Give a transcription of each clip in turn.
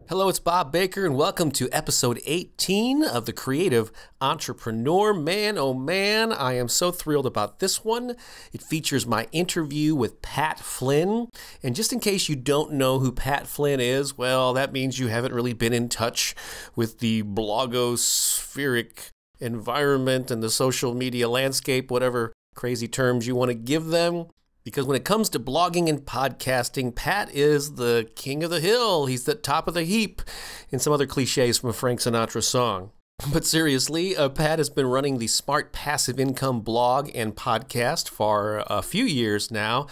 Hello, it's Bob Baker, and welcome to episode 18 of The Creative Entrepreneur. Man, oh man, I am so thrilled about this one. It features my interview with Pat Flynn. And just in case you don't know who Pat Flynn is, well, that means you haven't really been in touch with the blogospheric environment and the social media landscape, whatever crazy terms you want to give them. Because when it comes to blogging and podcasting, Pat is the king of the hill. He's the top of the heap, and some other cliches from a Frank Sinatra song. But seriously, Pat has been running the Smart Passive Income blog and podcast for a few years now,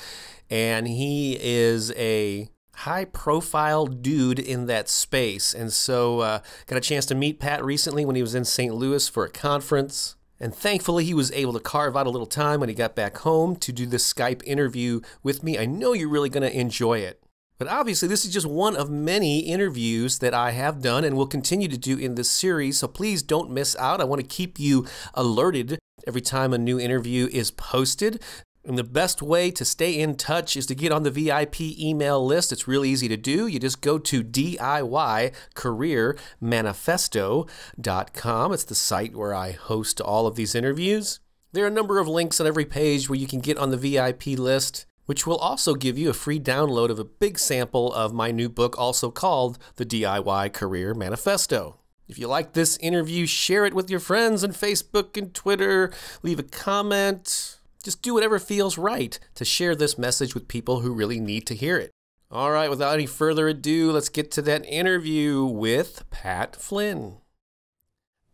and he is a high-profile dude in that space. And so got a chance to meet Pat recently when he was in St. Louis for a conference. And thankfully, he was able to carve out a little time when he got back home to do this Skype interview with me. I know you're really going to enjoy it. But obviously, this is just one of many interviews that I have done and will continue to do in this series. So please don't miss out. I want to keep you alerted every time a new interview is posted. And the best way to stay in touch is to get on the VIP email list. It's really easy to do. You just go to DIYcareermanifesto.com. It's the site where I host all of these interviews. There are a number of links on every page where you can get on the VIP list, which will also give you a free download of a big sample of my new book, also called The DIY Career Manifesto. If you like this interview, share it with your friends on Facebook and Twitter. Leave a comment. Just do whatever feels right to share this message with people who really need to hear it. All right, without any further ado, let's get to that interview with Pat Flynn.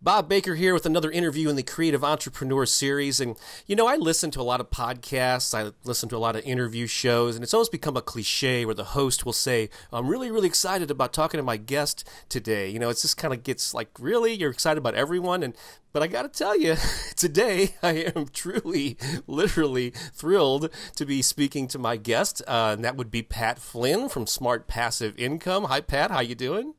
Bob Baker here with another interview in the Creative Entrepreneur series. And, you know, I listen to a lot of podcasts. I listen to a lot of interview shows, and it's always become a cliche where the host will say, I'm really, really excited about talking to my guest today. You know, it just kind of gets like, really? You're excited about everyone? But I got to tell you, today I am truly, literally thrilled to be speaking to my guest, and that would be Pat Flynn from Smart Passive Income. Hi, Pat. How you doing?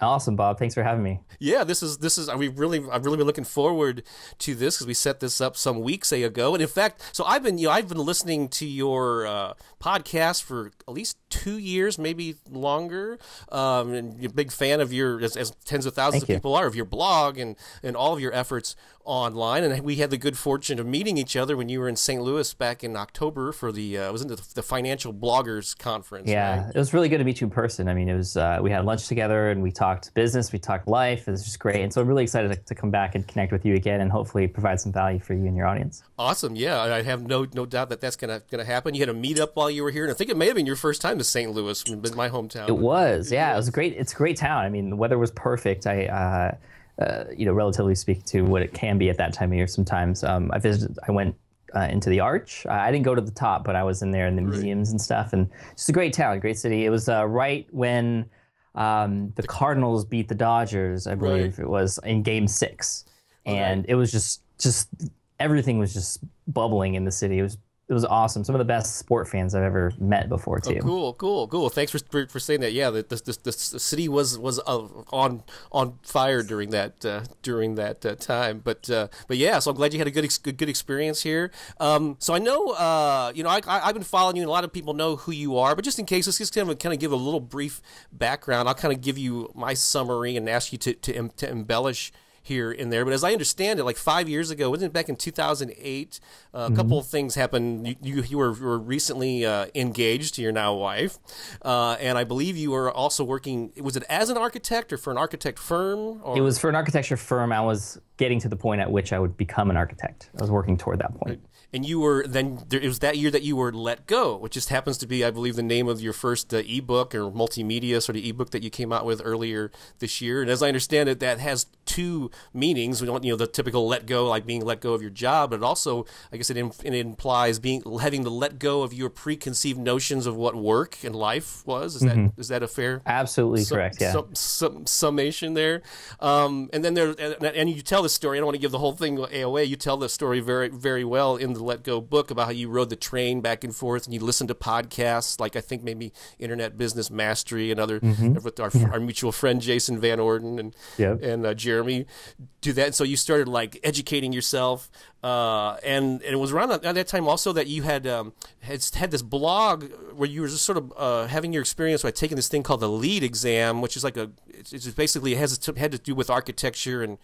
Awesome, Bob. Thanks for having me. Yeah, this is. I've really been looking forward to this because we set this up some weeks ago, and in fact, so I've been listening to your podcast for at least 2 years, maybe longer. And you're a big fan of your, as tens of thousands of people are, of your blog and all of your efforts online. And we had the good fortune of meeting each other when you were in St. Louis back in October for the the Financial Bloggers Conference. Yeah, right? It was really good to meet you in person. I mean, it was we had lunch together and we talked business, we talked life. It was just great. And so I'm really excited to come back and connect with you again and hopefully provide some value for you and your audience. Awesome. Yeah, I have no doubt that that's gonna happen. You had a meetup while you were here, and I think it may have been your first time to St. Louis, my hometown. It was. Yeah, it was great. It's a great town. I mean, the weather was perfect. Relatively speaking to what it can be at that time of year sometimes. I went into the Arch. I didn't go to the top, but I was in there in the museums and stuff. And just a great town, great city. It was right when the Cardinals beat the Dodgers, I believe it was, in Game 6. And it was just everything was just bubbling in the city. It was awesome. Some of the best sport fans I've ever met before too. Oh, cool. Thanks for saying that. Yeah, the city was on fire during that time. But yeah, so I'm glad you had a good experience here. So I know I've been following you, and a lot of people know who you are. But just in case, let's just kind of give a little brief background. I'll kind of give you my summary and ask you to embellish here and there. But as I understand it, like 5 years ago, wasn't it back in 2008, a couple of things happened. You were recently engaged to your now wife, and I believe you were also working, was it as an architect or for an architect firm? Or? It was for an architecture firm. I was getting to the point at which I would become an architect. I was working toward that point. And you were it was that year that you were let go, which just happens to be, I believe, the name of your first ebook or multimedia sort of ebook that you came out with earlier this year. And as I understand it, that has two meanings. We don't, the typical let go, like being let go of your job, but also, I guess it implies having to let go of your preconceived notions of what work and life was. Is that a fair? Absolutely correct. Yeah. Summation there. And then and you tell the story. I don't want to give the whole thing away. You tell the story very, very well in the Let Go book about how you rode the train back and forth and you listened to podcasts, like I think maybe Internet Business Mastery and other, with our mutual friend Jason Van Orden and Jeremy do that. And so you started like educating yourself, and it was around that time also that you had this blog where you were just sort of having your experience by taking this thing called the LEED exam, which is like it's basically had to do with architecture. And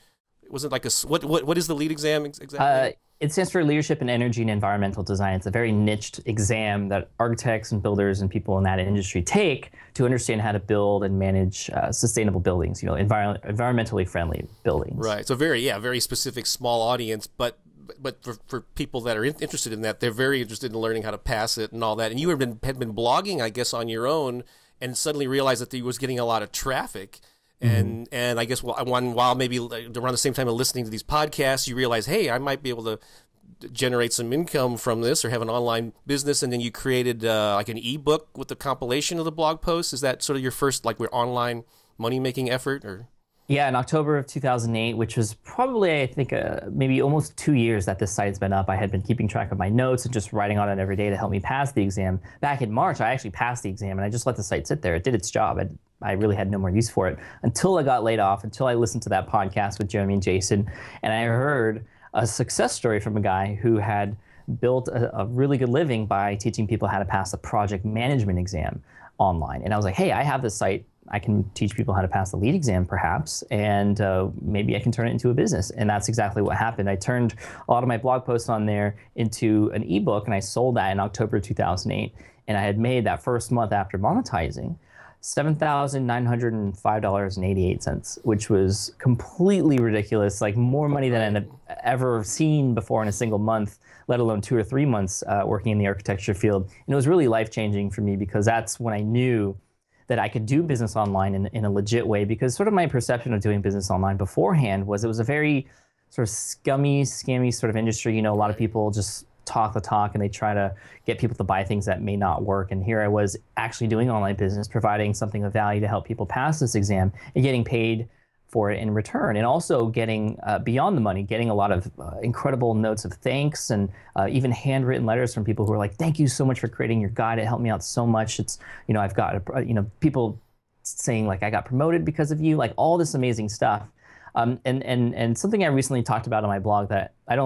was it like what is the LEED exam exactly? It stands for Leadership in Energy and Environmental Design. It's a very niched exam that architects and builders and people in that industry take to understand how to build and manage sustainable buildings, environmentally friendly buildings. Right. So very specific, small audience, but for people that are interested in that, they're very interested in learning how to pass it and all that. And you had been blogging, I guess, on your own, and suddenly realized that you was getting a lot of traffic. And I guess while maybe around the same time of listening to these podcasts, you realize, hey, I might be able to generate some income from this or have an online business. And then you created like an ebook with the compilation of the blog posts. Is that sort of your first online money-making effort? Or Yeah, in October of 2008, which was probably, I think, maybe almost 2 years that this site's been up. I had been keeping track of my notes and just writing on it every day to help me pass the exam. Back in March, I actually passed the exam, and I just let the site sit there. It did its job. I really had no more use for it until I got laid off, until I listened to that podcast with Jeremy and Jason, and I heard a success story from a guy who had built a really good living by teaching people how to pass the project management exam online. And I was like, hey, I have this site. I can teach people how to pass the LEED exam, perhaps, and maybe I can turn it into a business. And that's exactly what happened. I turned a lot of my blog posts on there into an ebook, and I sold that in October 2008. And I had made that first month after monetizing $7,905.88, which was completely ridiculous, like more money than I'd ever seen before in a single month, let alone 2 or 3 months working in the architecture field. And it was really life-changing for me because that's when I knew that I could do business online in a legit way, because sort of my perception of doing business online beforehand was it was a very sort of scummy, scammy sort of industry. A lot of people just talk the talk and they try to get people to buy things that may not work. And here I was actually doing online business, providing something of value to help people pass this exam and getting paid for it in return, and also getting beyond the money, getting a lot of incredible notes of thanks and even handwritten letters from people who are like, "Thank you so much for creating your guide. It helped me out so much." It's I've got people saying like, "I got promoted because of you," like all this amazing stuff. And something I recently talked about on my blog that I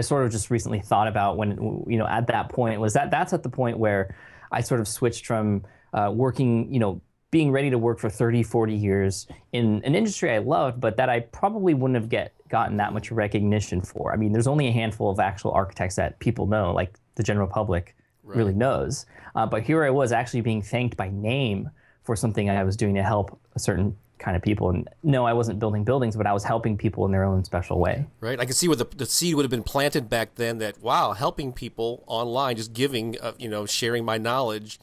sort of just recently thought about when at that point was that's at the point where I sort of switched from working being ready to work for 30, 40 years in an industry I loved, but that I probably wouldn't have gotten that much recognition for. I mean, there's only a handful of actual architects that people know, like the general public really knows. But here I was actually being thanked by name for something I was doing to help a certain kind of people. And no, I wasn't building buildings, but I was helping people in their own special way. Right. I can see where the seed would have been planted back then that, wow, helping people online, just giving, sharing my knowledge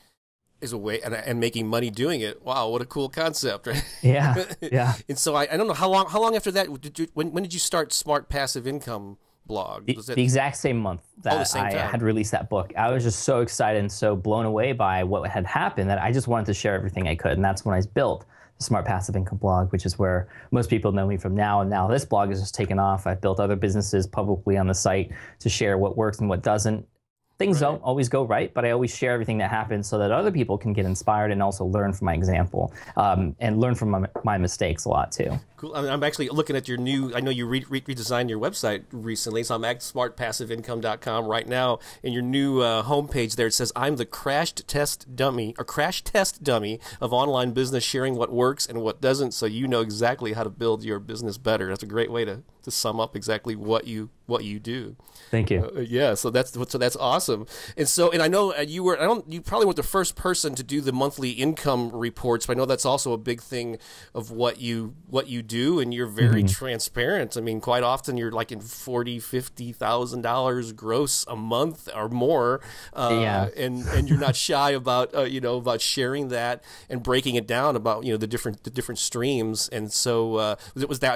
is a way, and making money doing it. Wow, what a cool concept, right? Yeah, yeah. And so I don't know how long after that when did you start Smart Passive Income blog? The exact same month that I had released that book. I was just so excited and so blown away by what had happened that I just wanted to share everything I could, and that's when I built the Smart Passive Income blog, which is where most people know me from now. And now this blog has just taken off. I've built other businesses publicly on the site to share what works and what doesn't. Things don't always go right, but I always share everything that happens so that other people can get inspired and also learn from my example and learn from my mistakes a lot too. Cool. I'm actually looking at your new, I know you redesigned your website recently, so I'm at smartpassiveincome.com right now. In your new homepage there, it says, "I'm the crash test dummy of online business, sharing what works and what doesn't, so you know exactly how to build your business better." That's a great way to sum up exactly what you do. Thank you. Yeah, so that's awesome. And I know you probably weren't the first person to do the monthly income reports, but I know that's also a big thing of what you do, and you're very transparent. I mean, quite often you're like in $40,000-$50,000 gross a month or more, and you're not shy about about sharing that and breaking it down about the different streams. And so I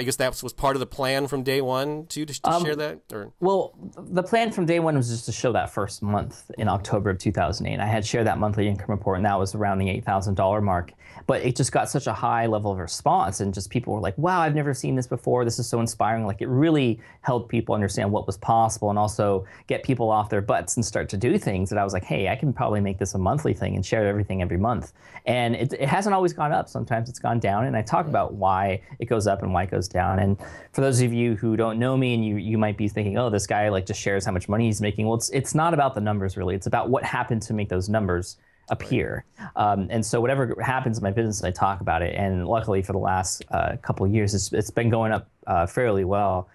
guess that was part of the plan from day one too to share that? Or? Well, the plan from day one was just to show that first month in October of 2008. I had shared that monthly income report, and that was around the $8,000 mark. But it just got such a high level of response, and just people were like, wow, I've never seen this before. This is so inspiring. Like, it really helped people understand what was possible and also get people off their butts and start to do things that I was like, hey, I can probably make this a monthly thing and share everything every month. And it hasn't always gone up. Sometimes it's gone down, and I talk about why it goes up and why it goes down. And for those of you who don't know me, and you might be thinking, oh, this guy like just shares how much money he's making. Well, it's not about the numbers, really. It's about what happened to make those numbers appear. And so whatever happens in my business, I talk about it. And luckily for the last couple of years, it's been going up fairly well.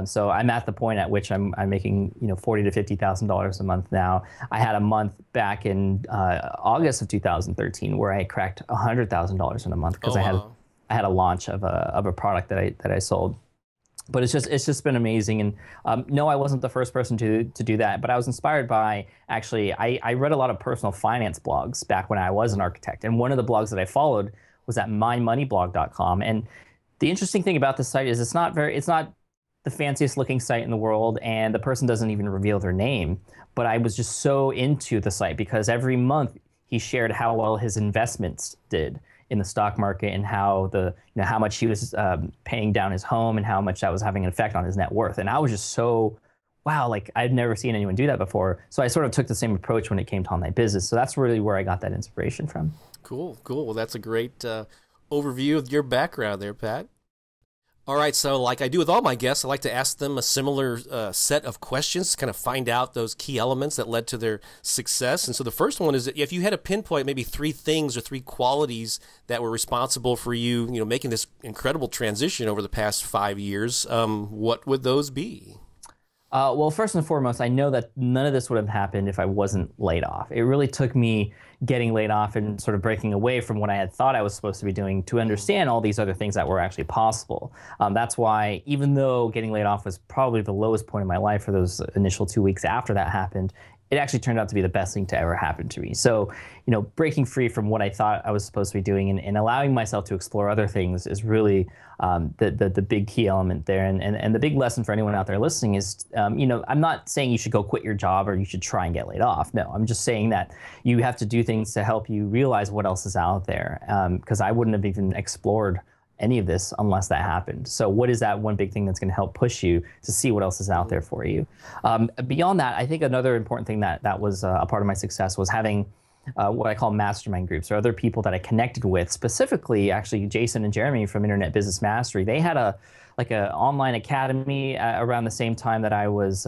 So I'm at the point at which I'm making $40,000 to $50,000 a month now. I had a month back in August of 2013 where I cracked $100,000 in a month because I had a launch of a product that I sold. But it's just been amazing. And no, I wasn't the first person to do that, but I was inspired by, actually, I read a lot of personal finance blogs back when I was an architect. And one of the blogs that I followed was at mymoneyblog.com. And the interesting thing about this site is it's not the fanciest looking site in the world, and the person doesn't even reveal their name. But I was just so into the site because every month he shared how well his investments did in the stock market, and how how much he was paying down his home, and how much that was having an effect on his net worth. And I was just so, wow, like I'd never seen anyone do that before. So I sort of took the same approach when it came to online business. So that's really where I got that inspiration from. Cool. Well, that's a great overview of your background there, Pat. All right, so like I do with all my guests, I like to ask them a similar set of questions to kind of find out those key elements that led to their success. And so the first one is, if you had to pinpoint maybe 3 things or 3 qualities that were responsible for you, making this incredible transition over the past 5 years, what would those be? Well, first and foremost, I know that none of this would have happened if I wasn't laid off. It really took me getting laid off and sort of breaking away from what I had thought I was supposed to be doing to understand all these other things that were actually possible. That's why, even though getting laid off was probably the lowest point in my life for those initial 2 weeks after that happened, it actually turned out to be the best thing to ever happen to me. So, breaking free from what I thought I was supposed to be doing and allowing myself to explore other things is really the big key element there. And the big lesson for anyone out there listening is, I'm not saying you should go quit your job or you should try and get laid off. No, I'm just saying that you have to do things to help you realize what else is out there. Because I wouldn't have even explored any of this unless that happened. So what is that one big thing that's going to help push you to see what else is out there for you? Beyond that, I think another important thing that was a part of my success was having what I call mastermind groups, or other people that I connected with. Specifically, actually, Jason and Jeremy from Internet Business Mastery, they had an online academy around the same time that I was,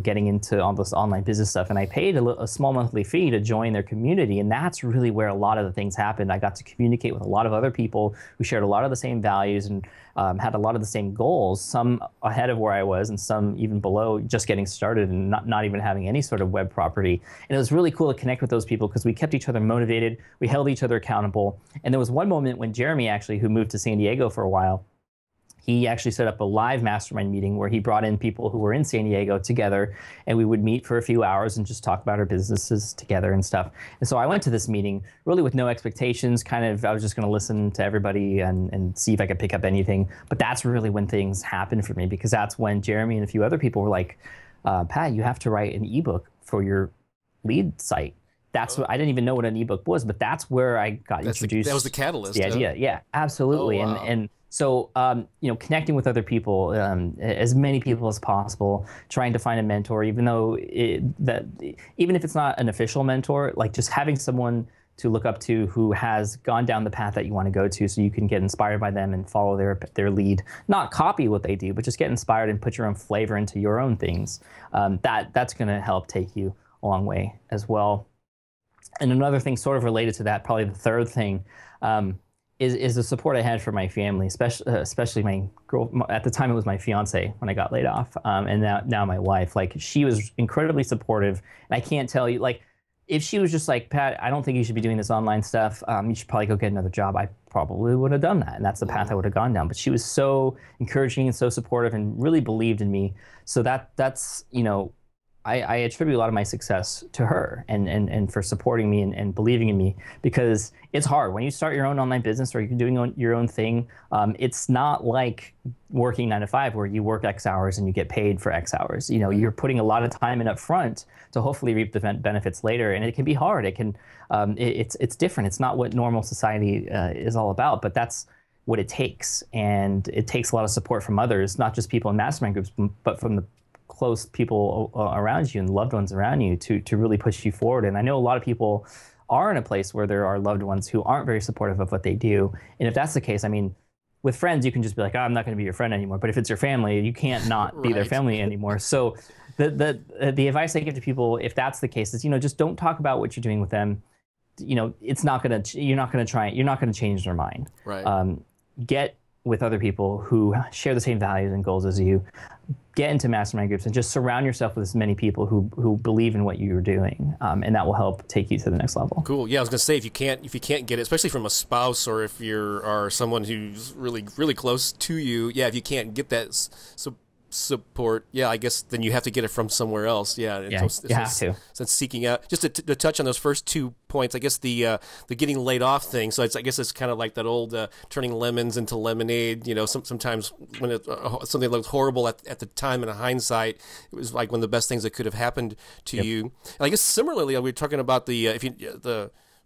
getting into all this online business stuff. And I paid a small monthly fee to join their community. And that's really where a lot of the things happened. I got to communicate with a lot of other people who shared a lot of the same values and had a lot of the same goals, some ahead of where I was and some even below, just getting started and not even having any sort of web property. And it was really cool to connect with those people because we kept each other motivated. We held each other accountable. And there was one moment when Jeremy, actually, who moved to San Diego for a while, he actually set up a live mastermind meeting where he brought in people who were in San Diego together, and we would meet for a few hours and just talk about our businesses together and stuff. And so I went to this meeting really with no expectations, I was just going to listen to everybody and see if I could pick up anything. But that's really when things happened for me, because that's when Jeremy and a few other people were like, Pat, you have to write an ebook for your lead site. That's what I didn't even know what an ebook was, but that's where I got introduced. That was the catalyst. The idea. Yeah, absolutely. Oh, wow. So, connecting with other people, as many people as possible, trying to find a mentor, even if it's not an official mentor, like just having someone to look up to who has gone down the path that you want to go to, so you can get inspired by them and follow their lead, not copy what they do, but just get inspired and put your own flavor into your own things. That's going to help take you a long way as well. And another thing sort of related to that, probably the third thing, is the support I had from my family, especially my girl. At the time, it was my fiance when I got laid off, and now my wife. Like, she was incredibly supportive. And I can't tell you, like, if she was just like, Pat, I don't think you should be doing this online stuff. You should probably go get another job. I probably would have done that, and that's the path I would have gone down. But she was so encouraging and so supportive and really believed in me. So that's I attribute a lot of my success to her and for supporting me and believing in me, because it's hard when you start your own online business or you're doing your own thing. It's not like working 9 to 5 where you work X hours and you get paid for X hours. You're putting a lot of time in up front to hopefully reap the benefits later, and it can be hard. It's different. It's not what normal society is all about, but that's what it takes. And it takes a lot of support from others, not just people in mastermind groups, but from the close people around you and loved ones around you to really push you forward. And I know a lot of people are in a place where there are loved ones who aren't very supportive of what they do. And if that's the case, I mean, with friends, you can just be like, oh, I'm not going to be your friend anymore. But if it's your family, you can't not be their family anymore. So the advice I give to people, if that's the case, is, just don't talk about what you're doing with them. It's not going to, you're not going to change their mind. Right. Get with other people who share the same values and goals as you. Get into mastermind groups and just surround yourself with as many people who believe in what you're doing, and that will help take you to the next level. Cool. Yeah, I was gonna say, if you can't get it, especially from a spouse, or if you're someone who's really really close to you, yeah, if you can't get that support, yeah, I guess then you have to get it from somewhere else. Yeah, you have to. So it's seeking out. Just to touch on those first 2 points, I guess the getting laid off thing. So I guess it's kind of like that old turning lemons into lemonade. Sometimes when something looked horrible at the time, in hindsight, it was like one of the best things that could have happened to you. And I guess similarly, we were talking about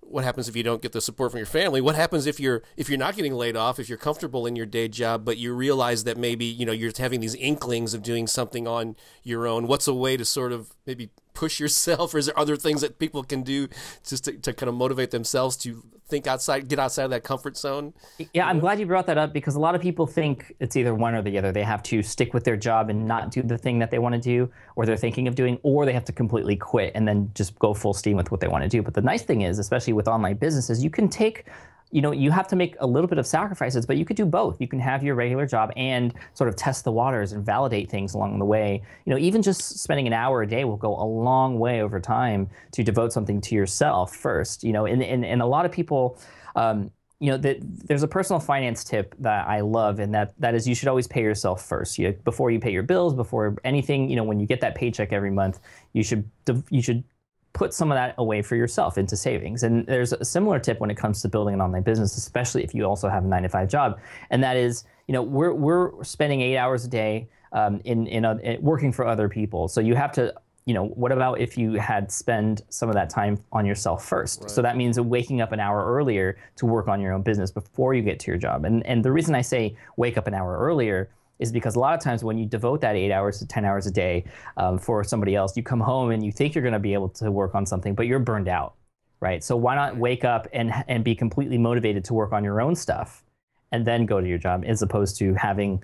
what happens if you don't get the support from your family? What happens if you're not getting laid off, if you're comfortable in your day job, but you realize that maybe, you're having these inklings of doing something on your own? What's a way to sort of maybe push yourself, or is there other things that people can do just to kind of motivate themselves to get outside of that comfort zone? Yeah, I'm glad you brought that up, because a lot of people think it's either one or the other. They have to stick with their job and not do the thing that they want to do, or they're thinking of doing, or they have to completely quit and then just go full steam with what they want to do. But the nice thing is, especially with online businesses, you can take, you have to make a little bit of sacrifices, but you could do both. You can have your regular job and sort of test the waters and validate things along the way. Even just spending an hour a day will go a long way over time to devote something to yourself first. And a lot of people, there's a personal finance tip that I love, and that is, you should always pay yourself first. Before you pay your bills, before anything, when you get that paycheck every month, you should put some of that away for yourself into savings. And there's a similar tip when it comes to building an online business, especially if you also have a 9 to 5 job. And that is, we're spending 8 hours a day in working for other people. So you have to, what about if you had spend some of that time on yourself first? Right. So that means waking up an hour earlier to work on your own business before you get to your job. And the reason I say wake up an hour earlier is because a lot of times when you devote that 8 hours to 10 hours a day for somebody else, you come home and you think you're going to be able to work on something, but you're burned out, right? So why not wake up and be completely motivated to work on your own stuff and then go to your job, as opposed to having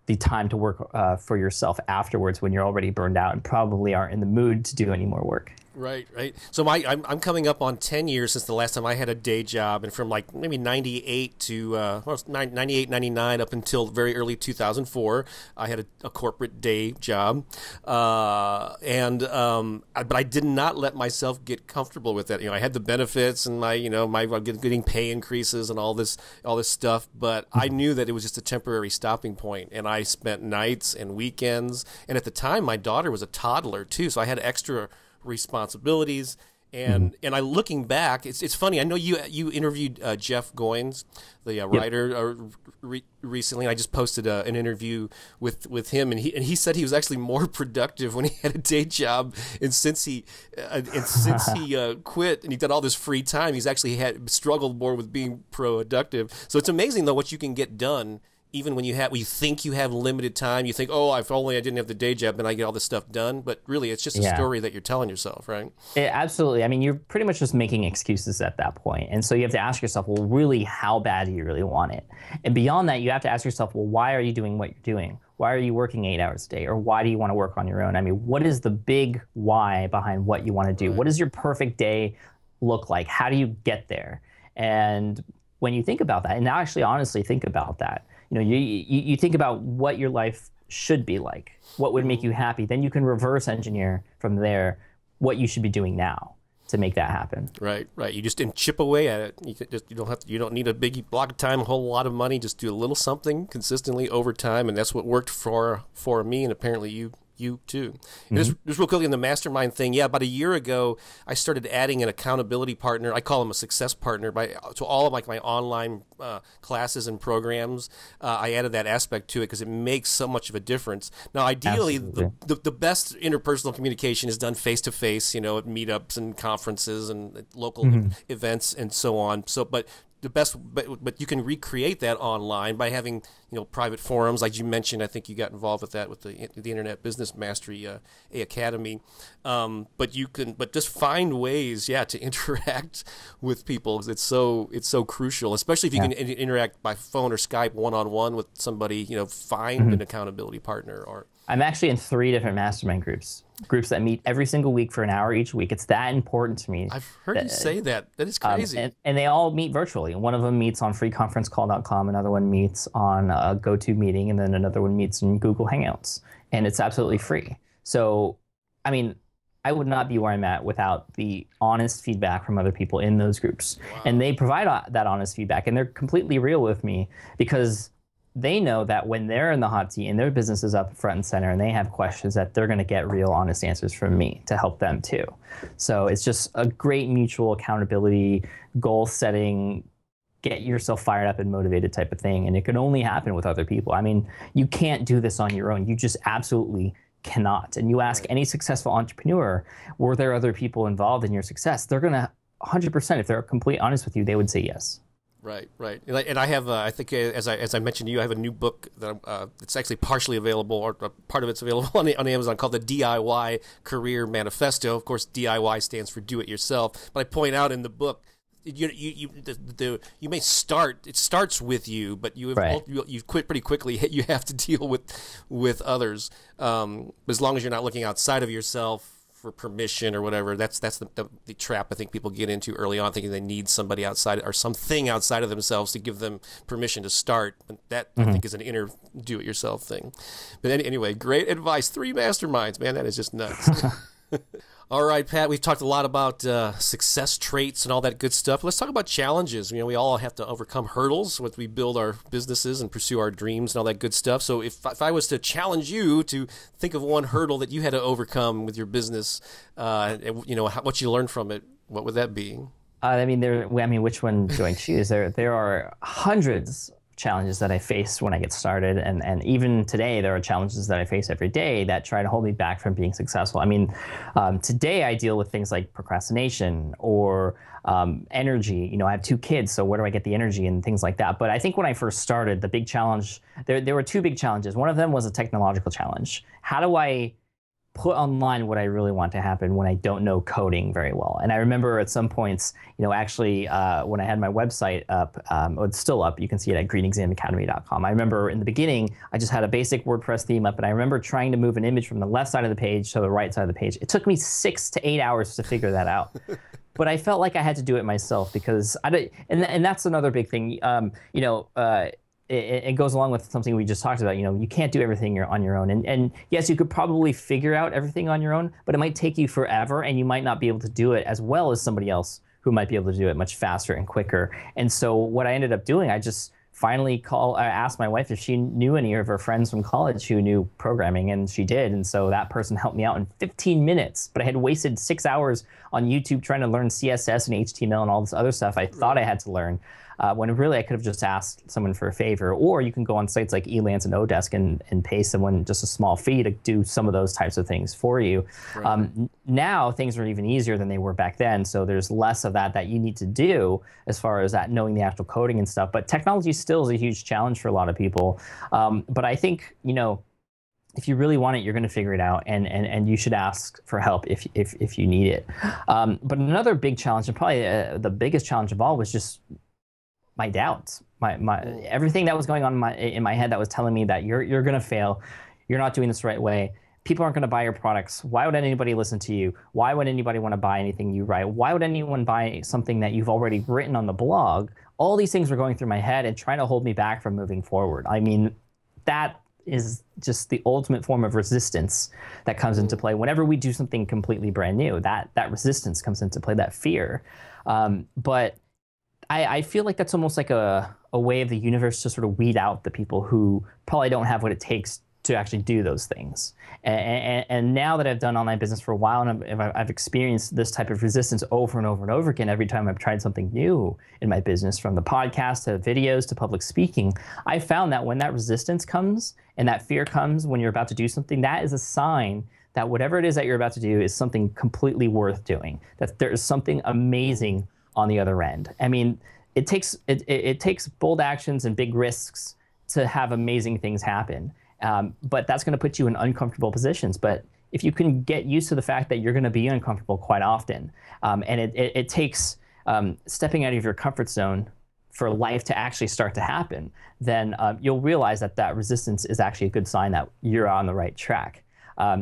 the time to work for yourself afterwards when you're already burned out and probably aren't in the mood to do any more work. Right. So I'm coming up on 10 years since the last time I had a day job, and from like maybe 98 to 98, 99 up until very early 2004, I had a corporate day job, but I did not let myself get comfortable with that. I had the benefits and my getting pay increases and all this stuff, but I knew that it was just a temporary stopping point, and I spent nights and weekends, and at the time my daughter was a toddler too, so I had extra responsibilities, and I looking back, it's funny. I know you interviewed Jeff Goins, the writer, recently, and I just posted an interview with him, and he said he was actually more productive when he had a day job, and since he quit and he did all this free time, he's actually had struggled more with being productive. So it's amazing though what you can get done. Even when you think you have limited time, you think, oh, if only I didn't have the day job, then I get all this stuff done. But really, it's just a story that you're telling yourself, right? Absolutely. I mean, you're pretty much just making excuses at that point. And so you have to ask yourself, well, really, how bad do you really want it? And beyond that, you have to ask yourself, well, why are you doing what you're doing? Why are you working 8 hours a day? Or why do you want to work on your own? I mean, what is the big why behind what you want to do? Right. What does your perfect day look like? How do you get there? And when you think about that, and now actually honestly think about that, you think about what your life should be like, what would make you happy, then you can reverse engineer from there what you should be doing now to make that happen. Right. You just chip away at it. You don't need a big block of time, a whole lot of money. Just do a little something consistently over time, and that's what worked for me, and apparently You too. And just real quickly in the mastermind thing, yeah, about a year ago, I started adding an accountability partner. I call him a success partner to all of my online classes and programs. I added that aspect to it because it makes so much of a difference. Now, ideally, the best interpersonal communication is done face to face, at meetups and conferences and local events and so on. But you can recreate that online by having private forums like you mentioned. I think you got involved with that with the Internet Business Mastery Academy. But just find ways, to interact with people. It's so crucial, especially if you can interact by phone or Skype one-on-one with somebody. Find an accountability partner. Or I'm actually in 3 different mastermind groups that meet every single week for an hour each week. It's that important to me. I've heard you say that. That is crazy. And they all meet virtually. One of them meets on freeconferencecall.com, another one meets on a GoToMeeting, and then another one meets in Google Hangouts. And it's absolutely free. So, I mean, I would not be where I'm at without the honest feedback from other people in those groups. Wow. And they provide that honest feedback, and they're completely real with me because they know that when they're in the hot seat and their business is up front and center and they have questions, that they're going to get real honest answers from me to help them too. So it's just a great mutual accountability, goal setting, get yourself fired up and motivated type of thing. And it can only happen with other people. I mean, you can't do this on your own. You just absolutely cannot. And you ask any successful entrepreneur, were there other people involved in your success? They're going to 100%, if they're completely honest with you, they would say yes. Right. And I have, I think, as I mentioned to you, I have a new book that it's actually partially available, or part of it's available on Amazon, called the DIY Career Manifesto. Of course, DIY stands for do it yourself. But I point out in the book, you may start. It starts with you, but you quit pretty quickly. You have to deal with others. As long as you're not looking outside of yourself for permission or whatever, that's the trap I think people get into early on, thinking they need somebody outside or something outside of themselves to give them permission to start. And that I think is an inner do-it-yourself thing. But anyway, great advice. 3 masterminds, man, that is just nuts. All right, Pat, we've talked a lot about success traits and all that good stuff. Let's talk about challenges. We all have to overcome hurdles when we build our businesses and pursue our dreams and all that good stuff. So if I was to challenge you to think of one hurdle that you had to overcome with your business, what you learned from it, what would that be? Which one do I choose? There are hundreds challenges that I face when I get started, and even today there are challenges that I face every day that try to hold me back from being successful. Today I deal with things like procrastination or energy. I have 2 kids, so where do I get the energy and things like that? But I think when I first started, the big challenge, there were 2 big challenges. One of them was a technological challenge. How do I put online what I really want to happen when I don't know coding very well? And I remember at some points, when I had my website up, it's still up, you can see it at greenexamacademy.com. I remember in the beginning, I just had a basic WordPress theme up, and I remember trying to move an image from the left side of the page to the right side of the page. It took me 6 to 8 hours to figure that out. But I felt like I had to do it myself because and that's another big thing. It goes along with something we just talked about. You can't do everything on your own. And yes, you could probably figure out everything on your own, but it might take you forever, and you might not be able to do it as well as somebody else who might be able to do it much faster and quicker. And so what I ended up doing, I just finally asked my wife if she knew any of her friends from college who knew programming, and she did. And so that person helped me out in 15 minutes, but I had wasted 6 hours on YouTube trying to learn CSS and HTML and all this other stuff I thought I had to learn. When really I could have just asked someone for a favor. Or you can go on sites like Elance and Odesk and pay someone just a small fee to do some of those types of things for you. Right. Now things are even easier than they were back then, so there's less of that you need to do as far as that knowing the actual coding and stuff. But technology still is a huge challenge for a lot of people. But I think, if you really want it, you're going to figure it out, and you should ask for help if you need it. But another big challenge, and probably the biggest challenge of all, was just my doubts, my everything that was going on in my head that was telling me that you're going to fail, you're not doing this the right way, people aren't going to buy your products, why would anybody listen to you, why would anybody want to buy anything you write, why would anyone buy something that you've already written on the blog? All these things were going through my head and trying to hold me back from moving forward. That is just the ultimate form of resistance that comes into play whenever we do something completely brand new. That resistance comes into play, that fear. But I feel like that's almost like a way of the universe to sort of weed out the people who probably don't have what it takes to actually do those things. And now that I've done online business for a while, and I've experienced this type of resistance over and over and over again every time I've tried something new in my business, from the podcast to videos to public speaking, I found that when that resistance comes and that fear comes when you're about to do something, that is a sign that whatever it is that you're about to do is something completely worth doing, that there is something amazing on the other end. I mean, it takes bold actions and big risks to have amazing things happen. But that's going to put you in uncomfortable positions. But if you can get used to the fact that you're going to be uncomfortable quite often, and it takes stepping out of your comfort zone for life to actually start to happen, then you'll realize that that resistance is actually a good sign that you're on the right track.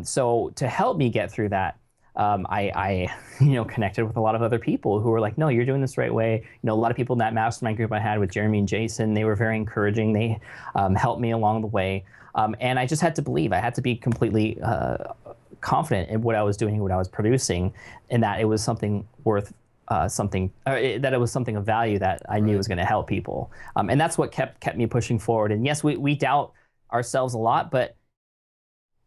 So to help me get through that, I connected with a lot of other people who were like, no, you're doing this the right way. A lot of people in that mastermind group I had with Jeremy and Jason, they were very encouraging. They helped me along the way. And I just had to believe. I had to be completely confident in what I was doing, what I was producing, and that it was something worth that it was something of value that I knew was going to help people. And that's what kept me pushing forward. And yes, we doubt ourselves a lot, but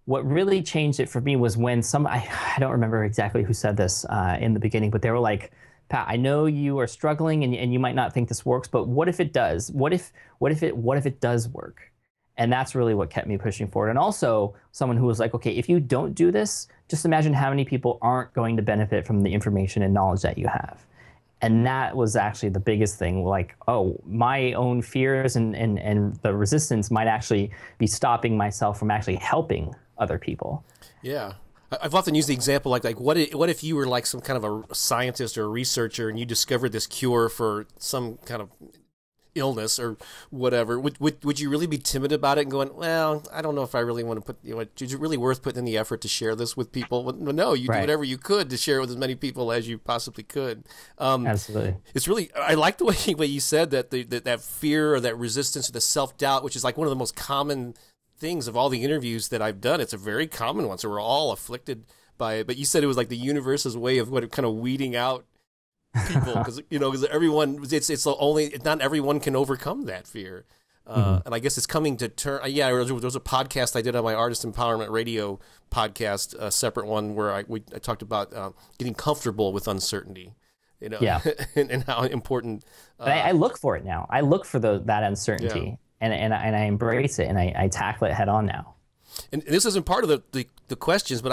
what really changed it for me was when I don't remember exactly who said this in the beginning, but they were like, Pat, I know you are struggling and you might not think this works, but what if it does? What if it does work? And that's really what kept me pushing forward. And also someone who was like, okay, if you don't do this, just imagine how many people aren't going to benefit from the information and knowledge that you have. And that was actually the biggest thing, like, oh, my own fears and the resistance might actually be stopping myself from actually helping other people. Yeah. I've often used the example like what if you were like some kind of a scientist or a researcher and you discovered this cure for some kind of illness or whatever, would you really be timid about it and going, well, I don't know if I really want to is it really worth putting in the effort to share this with people? Well, no, you do whatever you could to share it with as many people as you possibly could. Absolutely. It's really, I like the way you said that that fear or that resistance or the self-doubt, which is like one of the most common things of all the interviews that I've done. It's a very common one. So we're all afflicted by it. But you said it was like the universe's way of kind of weeding out people, because everyone, it's only not everyone can overcome that fear, and I guess it's coming to turn. There was a podcast I did on my Artist Empowerment Radio podcast, a separate one where I talked about getting comfortable with uncertainty, and how important. But I look for it now. I look for that uncertainty, and I embrace it, and I tackle it head on now. And this isn't part of the questions, but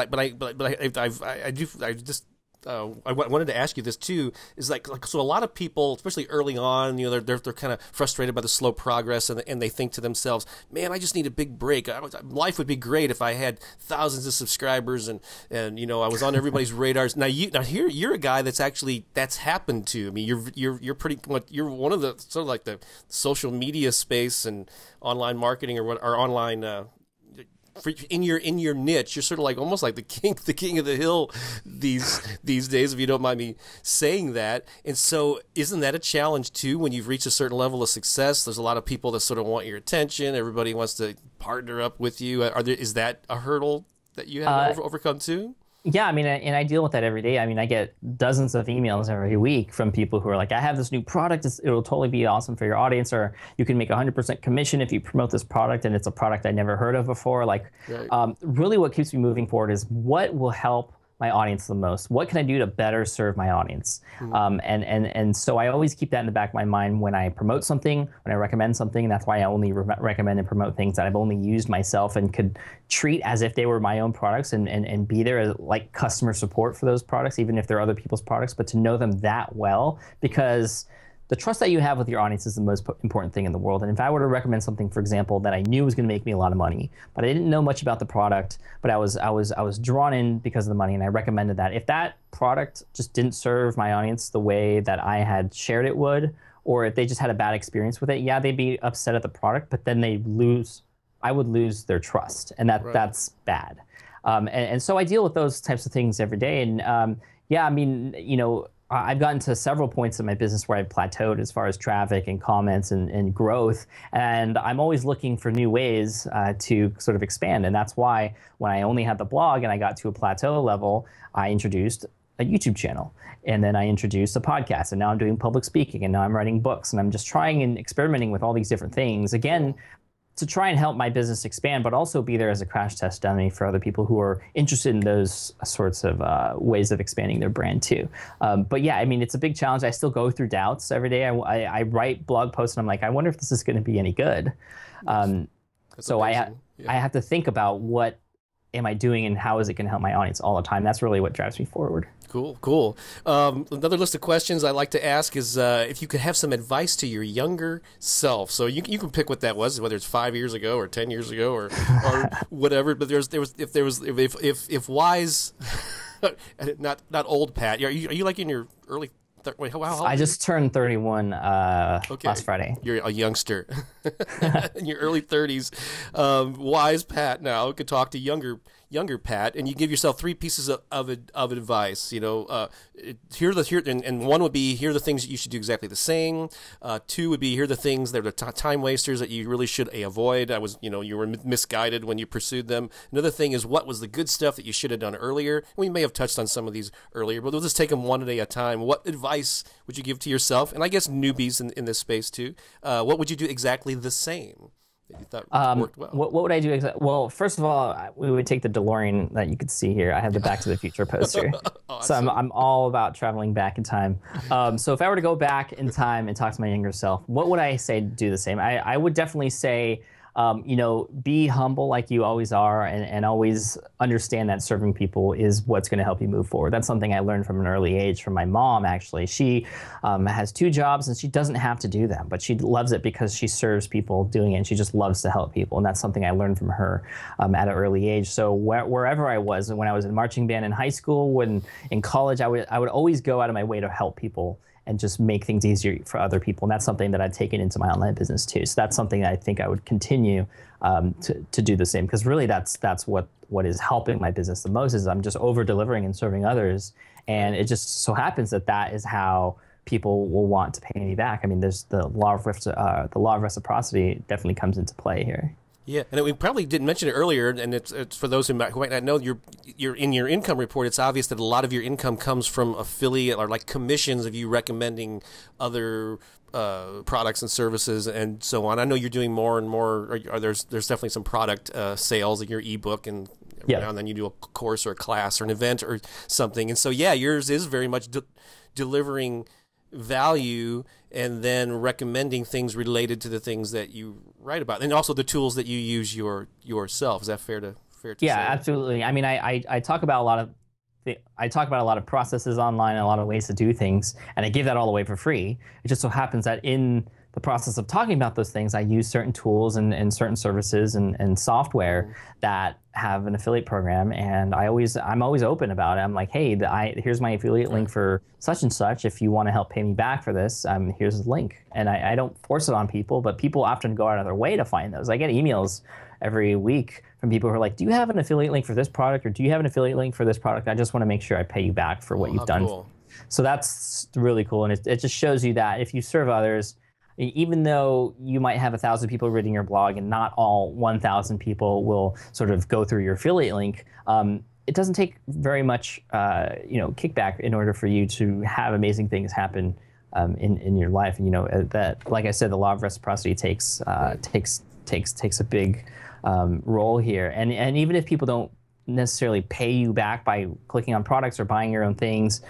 I wanted to ask you this too. Is like so a lot of people, especially early on, they're kind of frustrated by the slow progress, and they think to themselves, "Man, I just need a big break. Life would be great if I had thousands of subscribers and I was on everybody's radars." Now here you're a guy that's happened to. I mean, you're one of the sort of like the social media space and online marketing or online. In your niche, you're sort of like almost like the king of the hill these days, if you don't mind me saying that. And so isn't that a challenge too when you've reached a certain level of success? There's a lot of people that sort of want your attention. Everybody wants to partner up with you. Is that a hurdle that you have to overcome too? Yeah, I mean, and I deal with that every day. I mean, I get dozens of emails every week from people who are like, I have this new product. It'll totally be awesome for your audience, or you can make 100% commission if you promote this product, and it's a product I never heard of before. Like, really what keeps me moving forward is what will help my audience the most? What can I do to better serve my audience? And so I always keep that in the back of my mind when I promote something, when I recommend something. And that's why I only recommend and promote things that I've only used myself and could treat as if they were my own products, and be there as like customer support for those products, even if they're other people's products, but to know them that well, because the trust that you have with your audience is the most important thing in the world. And if I were to recommend something, for example, that I knew was going to make me a lot of money, but I didn't know much about the product, but I was drawn in because of the money, and I recommended that. If that product just didn't serve my audience the way that I had shared it would, or if they just had a bad experience with it, they'd be upset at the product, but then I would lose their trust, and that's bad. And so I deal with those types of things every day. And I mean, I've gotten to several points in my business where I've plateaued as far as traffic and comments and growth, and I'm always looking for new ways to sort of expand. And that's why when I only had the blog and I got to a plateau level, I introduced a YouTube channel, and then I introduced a podcast, and now I'm doing public speaking, and now I'm writing books, and I'm just trying and experimenting with all these different things. Again, to try and help my business expand, but also be there as a crash test dummy for other people who are interested in those sorts of ways of expanding their brand too. But yeah, I mean, it's a big challenge. I still go through doubts every day. I write blog posts and I'm like, I wonder if this is going to be any good. So I have to think about what am I doing and how is it going to help my audience all the time. That's really what drives me forward. Cool. Another list of questions I like to ask is if you could have some advice to your younger self. So you can pick what that was, whether it's 5 years ago or 10 years ago or whatever. But if wise, not old Pat. Are you like in your early? Wait, how I just turned 31 last Friday. You're a youngster in your early 30s. Wise Pat now could talk to younger Pat, and you give yourself 3 pieces of advice. You know, and one would be here are the things that you should do exactly the same. 2 would be here are the things that are the time wasters that you really should avoid. You were misguided when you pursued them. Another thing is what was the good stuff that you should have done earlier. We may have touched on some of these earlier, but we'll just take them one day at a time. What advice would you give to yourself, and I guess newbies in this space too? What would you do exactly the same that you thought worked well? What would I do exactly? Well, first of all, we would take the DeLorean that you could see here. I have the Back to the Future poster. Awesome. So I'm all about traveling back in time. So if I were to go back in time and talk to my younger self, what would I say to do the same? I would definitely say, be humble like you always are, and always understand that serving people is what's going to help you move forward. That's something I learned from an early age from my mom, actually. She has 2 jobs, and she doesn't have to do them, but she loves it because she serves people doing it, and she just loves to help people. And that's something I learned from her at an early age. So wherever I was, when I was in marching band in high school, when in college, I would always go out of my way to help people and just make things easier for other people. And that's something that I've taken into my online business too. So that's something that I think I would continue to do the same, because really that's what is helping my business the most is I'm just over-delivering and serving others. And it just so happens that is how people will want to pay me back. I mean, there's the law of reciprocity definitely comes into play here. Yeah, and we probably didn't mention it earlier, and it's for those who might not know, you're in your income report, it's obvious that a lot of your income comes from affiliate or like commissions of you recommending other products and services and so on. I know you're doing more and more, or there's definitely some product sales of your ebook, and now and then you do a course or a class or an event or something. And so, yeah, yours is very much delivering value and then recommending things related to the things that you write about, and also the tools that you use yourself. Is that fair to say? Yeah, absolutely. I mean, I talk about a lot of processes online and a lot of ways to do things, and I give that all away for free. It just so happens that in the process of talking about those things, I use certain tools and certain services and software that have an affiliate program, and I'm always open about it. I'm like, hey, here's my affiliate link for such and such. If you want to help pay me back for this, here's the link. And I don't force it on people, but people often go out of their way to find those. I get emails every week from people who are like, do you have an affiliate link for this product, or do you have an affiliate link for this product? I just want to make sure I pay you back for what you've done. Cool. So that's really cool, and it just shows you that if you serve others, even though you might have 1,000 people reading your blog and not all 1,000 people will sort of go through your affiliate link, it doesn't take very much kickback in order for you to have amazing things happen in your life. And, that, like I said, the law of reciprocity takes a big role here. And even if people don't necessarily pay you back by clicking on products or buying your own things,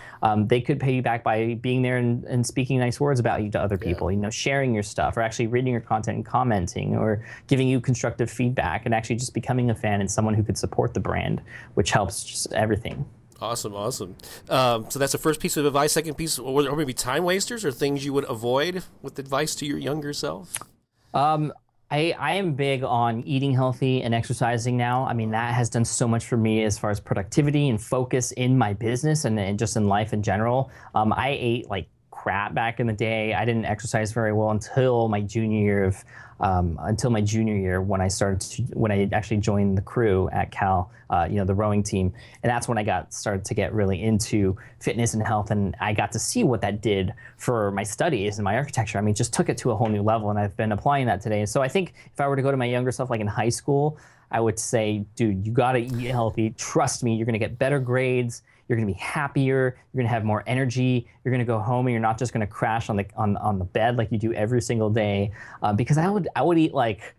they could pay you back by being there and speaking nice words about you to other people, sharing your stuff, or actually reading your content and commenting, or giving you constructive feedback, and actually just becoming a fan and someone who could support the brand, which helps just everything. Awesome. So that's the first piece of advice. Second piece, or maybe time wasters or things you would avoid with advice to your younger self? I am big on eating healthy and exercising now. I mean, that has done so much for me as far as productivity and focus in my business and just in life in general. I ate like crap back in the day. I didn't exercise very well until my junior year when I actually joined the crew at Cal, the rowing team. And that's when I started to get really into fitness and health, and I got to see what that did for my studies and my architecture. I mean, just took it to a whole new level, and I've been applying that today. So I think if I were to go to my younger self, like in high school, I would say, dude, you gotta eat healthy. Trust me, you're gonna get better grades. You're going to be happier. You're going to have more energy. You're going to go home and you're not just going to crash on the bed like you do every single day. Because I would eat like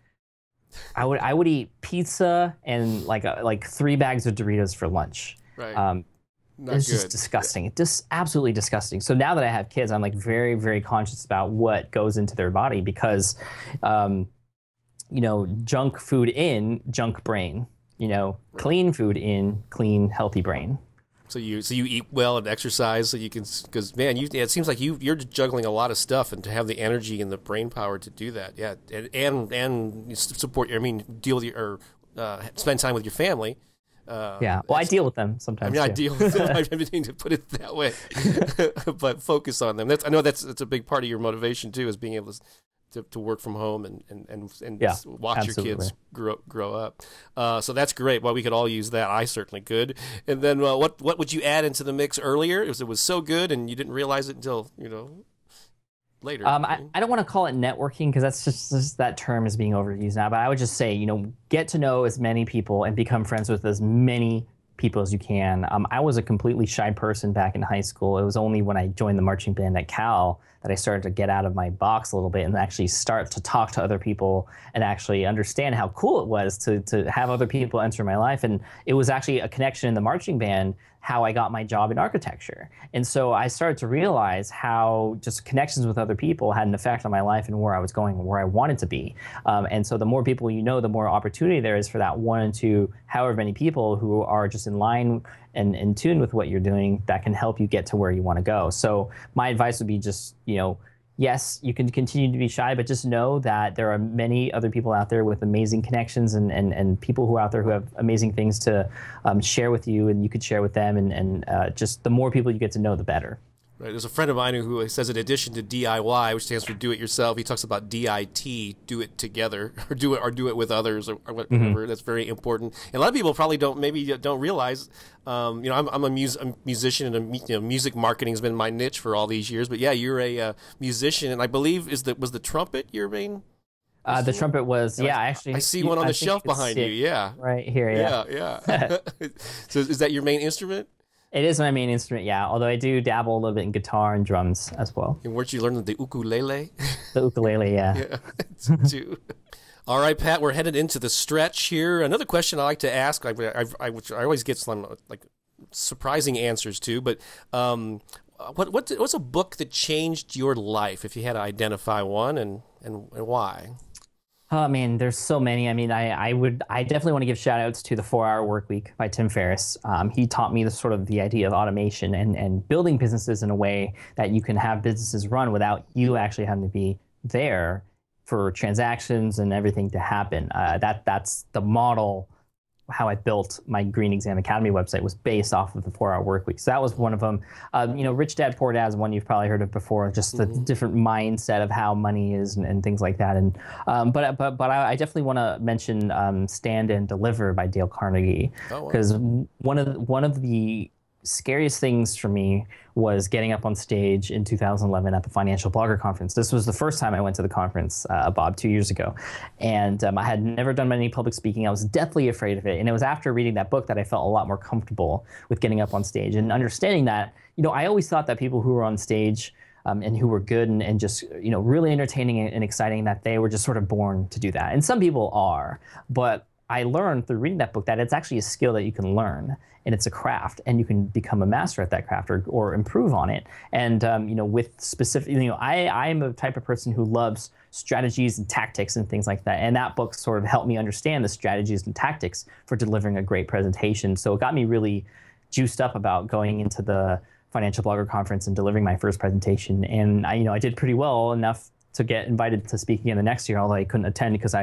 I would eat pizza and like 3 bags of Doritos for lunch. Right. It's just disgusting. Just absolutely disgusting. So now that I have kids, I'm like very, very conscious about what goes into their body because, junk food in, junk brain. Clean food in, clean, healthy brain. So you eat well and exercise so you can, because man, it seems like you're juggling a lot of stuff, and to have the energy and the brain power to do that, yeah, and support. I mean, deal with your or spend time with your family. Yeah, well, I deal with them sometimes. I mean, I deal with them. I didn't to put it that way, but focus on them. I know that's a big part of your motivation too, is being able to work from home and yeah, watch absolutely. your kids grow up. So that's great. Well, we could all use that. I certainly could. And then what would you add into the mix earlier? It was so good and you didn't realize it until later. I don't want to call it networking because that's just that term is being overused now. But I would just say, get to know as many people and become friends with as many people as you can. I was a completely shy person back in high school. It was only when I joined the marching band at Cal that I started to get out of my box a little bit and actually start to talk to other people and actually understand how cool it was to have other people enter my life. And it was actually a connection in the marching band how I got my job in architecture. And so I started to realize how just connections with other people had an effect on my life and where I was going and where I wanted to be. And so the more people the more opportunity there is for that 1 to however many people who are just in line and in tune with what you're doing that can help you get to where you want to go. So my advice would be just, yes, you can continue to be shy, but just know that there are many other people out there with amazing connections and people who are out there who have amazing things to share with you, and you could share with them. And just the more people you get to know, the better. Right. There's a friend of mine who says, in addition to DIY, which stands for do it yourself, he talks about DIT, do it together, or do it with others, or whatever. Mm-hmm. That's very important. And a lot of people probably don't realize. I'm a musician, and music marketing has been my niche for all these years. But yeah, you're a musician, and I believe was the trumpet your main? The trumpet was, yeah. I see one on the shelf behind you. Yeah. Right here. Yeah. Yeah. So is that your main instrument? It is my main instrument, yeah. Although I do dabble a little bit in guitar and drums as well. And where'd you learn the ukulele? The ukulele, yeah. Yeah, too. All right, Pat, we're headed into the stretch here. Another question I like to ask, which I always get some surprising answers to, but what's a book that changed your life? If you had to identify one, and why? Oh man, there's so many. I mean, I definitely want to give shout outs to The 4-Hour Workweek by Tim Ferriss. He taught me the idea of automation and building businesses in a way that you can have businesses run without you actually having to be there for transactions and everything to happen. That's the model. How I built my Green Exam Academy website was based off of The 4-Hour Workweek. So that was one of them. Rich Dad Poor Dad is one you've probably heard of before. Just the different mindset of how money is and things like that. And but I definitely want to mention Stand and Deliver by Dale Carnegie, because one of the scariest things for me was getting up on stage in 2011 at the Financial Blogger Conference. This was the first time I went to the conference, Bob, 2 years ago. And I had never done any public speaking. I was deathly afraid of it. And it was after reading that book that I felt a lot more comfortable with getting up on stage and understanding that, I always thought that people who were on stage and who were good and just, really entertaining and exciting, that they were just sort of born to do that. And some people are, but I learned through reading that book that it's actually a skill that you can learn, and it's a craft, and you can become a master at that craft or improve on it. And with specific, I'm a type of person who loves strategies and tactics and things like that. And that book sort of helped me understand the strategies and tactics for delivering a great presentation. So it got me really juiced up about going into the Financial Blogger Conference and delivering my first presentation. And I did pretty well enough to get invited to speak again the next year, although I couldn't attend because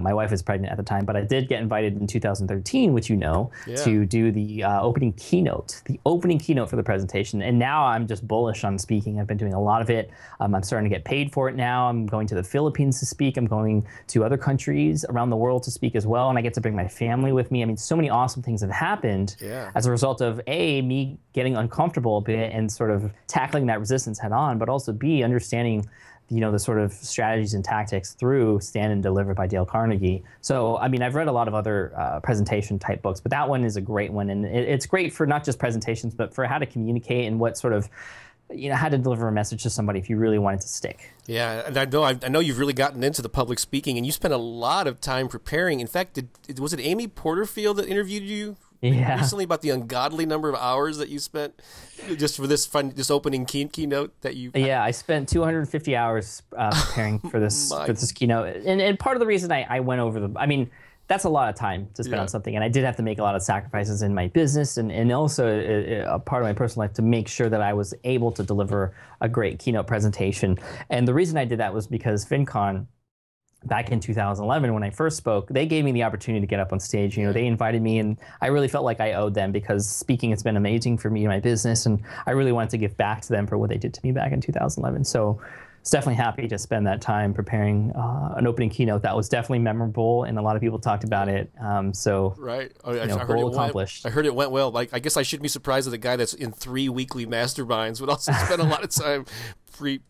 my wife was pregnant at the time. But I did get invited in 2013, which to do the opening keynote for the presentation. And now I'm just bullish on speaking. I've been doing a lot of it. I'm starting to get paid for it now. I'm going to the Philippines to speak. I'm going to other countries around the world to speak as well. And I get to bring my family with me. I mean, so many awesome things have happened as a result of me getting uncomfortable a bit and sort of tackling that resistance head on, but also B, understanding the sort of strategies and tactics through Stand and Deliver by Dale Carnegie. So, I mean, I've read a lot of other presentation type books, but that one is a great one. And it's great for not just presentations, but for how to communicate and what sort of had to deliver a message to somebody if you really wanted to stick. Yeah, and I know you've really gotten into the public speaking, and you spent a lot of time preparing. In fact, was it Amy Porterfield that interviewed you recently about the ungodly number of hours that you spent just for this opening keynote that you? Yeah, I spent 250 hours preparing for this keynote, and part of the reason I went over that's a lot of time to spend on something, and I did have to make a lot of sacrifices in my business and also a part of my personal life to make sure that I was able to deliver a great keynote presentation. And the reason I did that was because FinCon, back in 2011, when I first spoke, they gave me the opportunity to get up on stage. They invited me, and I really felt like I owed them because speaking has been amazing for me and my business, and I really wanted to give back to them for what they did to me back in 2011. So I was definitely happy to spend that time preparing an opening keynote that was definitely memorable, and a lot of people talked about it. Right, goal accomplished. I heard it went well. Like, I guess I shouldn't be surprised that a guy that's in 3 weekly masterminds would also spend a lot of time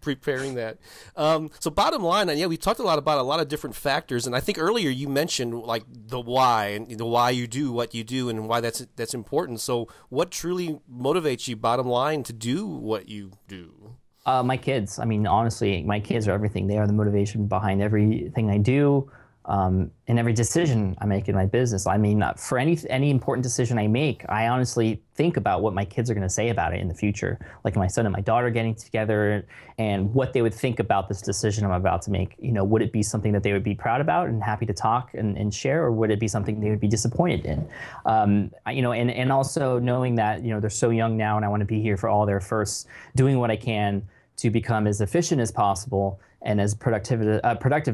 preparing that. So bottom line, and we talked about a lot of different factors, and I think earlier you mentioned like the why, and the why you do what you do, and why that's important. So what truly motivates you, bottom line, to do what you do? My kids. Honestly, my kids are everything. They are the motivation behind everything I do, and every decision I make in my business. For any important decision I make, I honestly think about what my kids are going to say about it in the future. Like my son and my daughter getting together, and what they would think about this decision I'm about to make. Would it be something that they would be proud about and happy to talk and share, or would it be something they would be disappointed in? And also knowing that they're so young now, and I want to be here for all their firsts, doing what I can to become as efficient as possible and as productive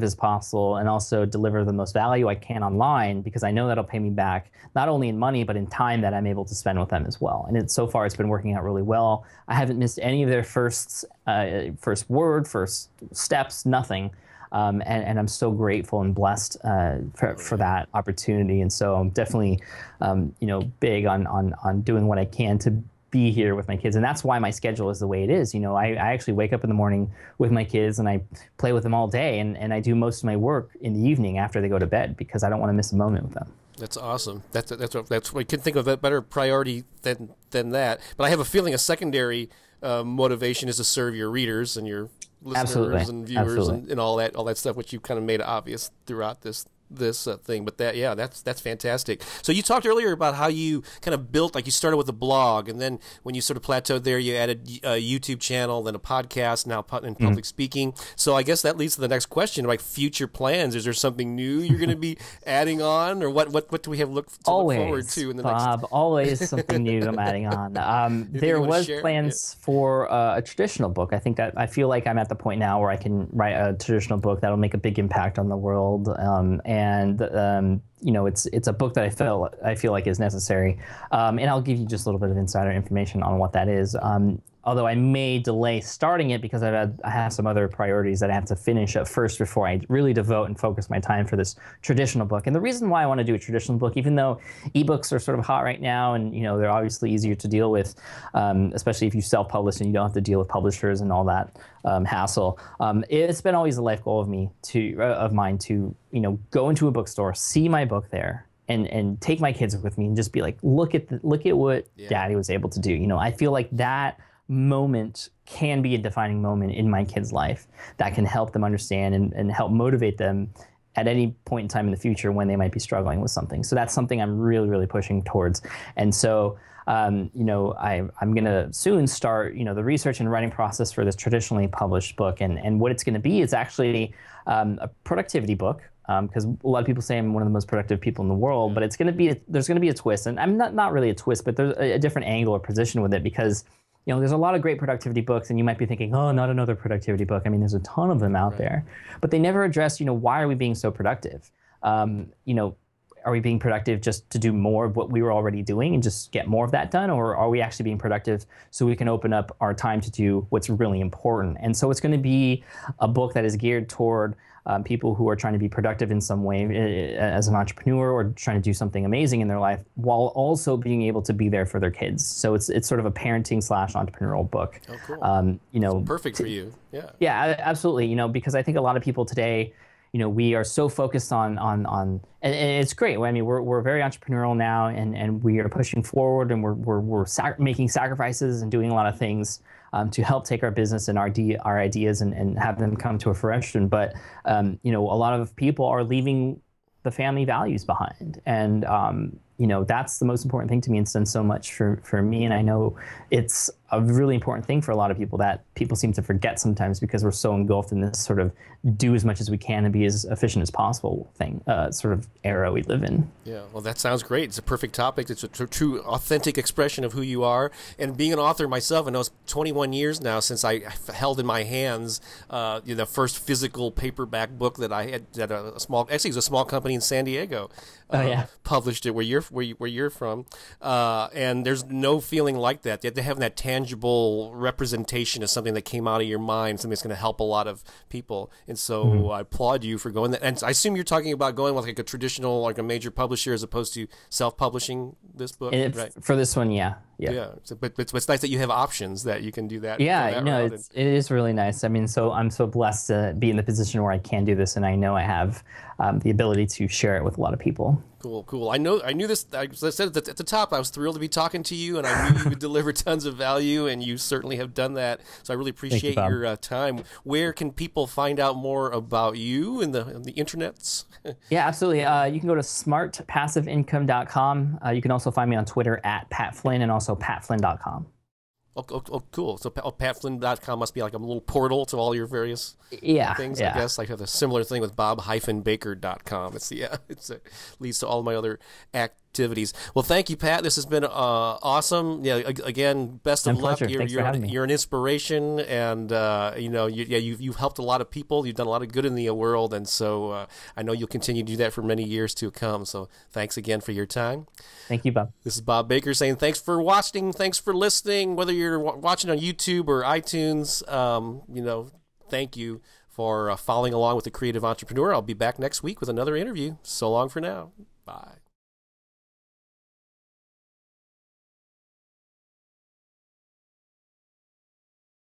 as possible, and also deliver the most value I can online, because I know that'll pay me back not only in money but in time that I'm able to spend with them as well. And so far it's been working out really well. I haven't missed any of their first word, first steps, nothing. And I'm so grateful and blessed for that opportunity. And so I'm definitely big on doing what I can to be here with my kids. And that's why my schedule is the way it is. I actually wake up in the morning with my kids, and I play with them all day, and I do most of my work in the evening after they go to bed, because I don't want to miss a moment with them. That's awesome. That's I couldn't think of a better priority than that. But I have a feeling a secondary motivation is to serve your readers and your listeners and viewers and all that stuff, which you kind of made obvious throughout this thing. But that's fantastic. So you talked earlier about how you kind of built, like you started with a blog, and then when you sort of plateaued there, you added a YouTube channel, then a podcast, now in public speaking. So I guess that leads to the next question, like future plans. Is there something new you're going to be adding on, or what do we have to look forward to in the Bob, next? Always something new I'm adding on. There was plans for a traditional book. I feel like I'm at the point now where I can write a traditional book that'll make a big impact on the world. And it's a book that I feel like is necessary. And I'll give you just a little bit of insider information on what that is. Although I may delay starting it because I have some other priorities that I have to finish up first before I really devote and focus my time for this traditional book. And the reason why I want to do a traditional book, even though ebooks are sort of hot right now, and they're obviously easier to deal with, especially if you self-publish and you don't have to deal with publishers and all that hassle. It's been always a life goal of mine to go into a bookstore, see my book there, and take my kids with me and just be like, look at what Daddy was able to do. I feel like that moment can be a defining moment in my kids' life that can help them understand and help motivate them at any point in time in the future when they might be struggling with something. So that's something I'm really, really pushing towards. And so, I'm going to soon start, the research and writing process for this traditionally published book. And what it's going to be is actually a productivity book. Because a lot of people say I'm one of the most productive people in the world, but there's going to be a twist, and I'm not really a twist, but there's a different angle or position with it, because there's a lot of great productivity books, and you might be thinking, oh, not another productivity book. There's a ton of them out there, but they never address, why are we being so productive? Are we being productive just to do more of what we were already doing and just get more of that done? Or are we actually being productive so we can open up our time to do what's really important? And so it's going to be a book that is geared toward people who are trying to be productive in some way as an entrepreneur, or trying to do something amazing in their life while also being able to be there for their kids. So it's sort of a parenting / entrepreneurial book. Oh, cool. Perfect for you. Yeah. Yeah, absolutely. Because I think a lot of people today, we are so focused on and it's great. We're very entrepreneurial now, and we are pushing forward, and we're making sacrifices and doing a lot of things to help take our business and our ideas and have them come to a fruition. But you know, a lot of people are leaving the family values behind, and you know, that's the most important thing to me, and it's done so much for me. And I know it's a really important thing for a lot of people that people seem to forget sometimes, because we're so engulfed in this sort of do as much as we can and be as efficient as possible thing, sort of era we live in. Yeah, well, that sounds great. It's a perfect topic. It's a true, authentic expression of who you are. And being an author myself, I know it's 21 years now since I held in my hands the first physical paperback book that I had, that it was a small company in San Diego published it, where you're from. And there's no feeling like that. You have to have that tangible representation of something that came out of your mind, something that's going to help a lot of people. And so I applaud you for going that. And I assume you're talking about going with like a traditional, like a major publisher, as opposed to self-publishing this book, right? For this one, yeah. So, but it's nice that you have options that you can do that. Yeah, no, it is really nice. I mean, so I'm so blessed to be in the position where I can do this, and I know I have the ability to share it with a lot of people. Cool. I knew this. As I said at the top, I was thrilled to be talking to you, and I knew you would deliver tons of value, and you certainly have done that. So I really appreciate your time. Where can people find out more about you in the internets? Yeah, absolutely. You can go to smartpassiveincome.com. You can also find me on Twitter at Pat Flynn, and also patflynn.com. Oh, cool. So patflynn.com must be like a little portal to all your various things, I guess. I have a similar thing with bob-baker.com. It leads to all my other activities. Well, thank you, Pat. This has been awesome. Yeah, again, best of luck. You're an inspiration, and you've helped a lot of people. You've done a lot of good in the world, and so I know you'll continue to do that for many years to come. So thanks again for your time. Thank you, Bob. This is Bob Baker saying thanks for watching, thanks for listening, whether you're watching on YouTube or iTunes. Thank you for following along with The Creative Entrepreneur. I'll be back next week with another interview. So long for now. Bye.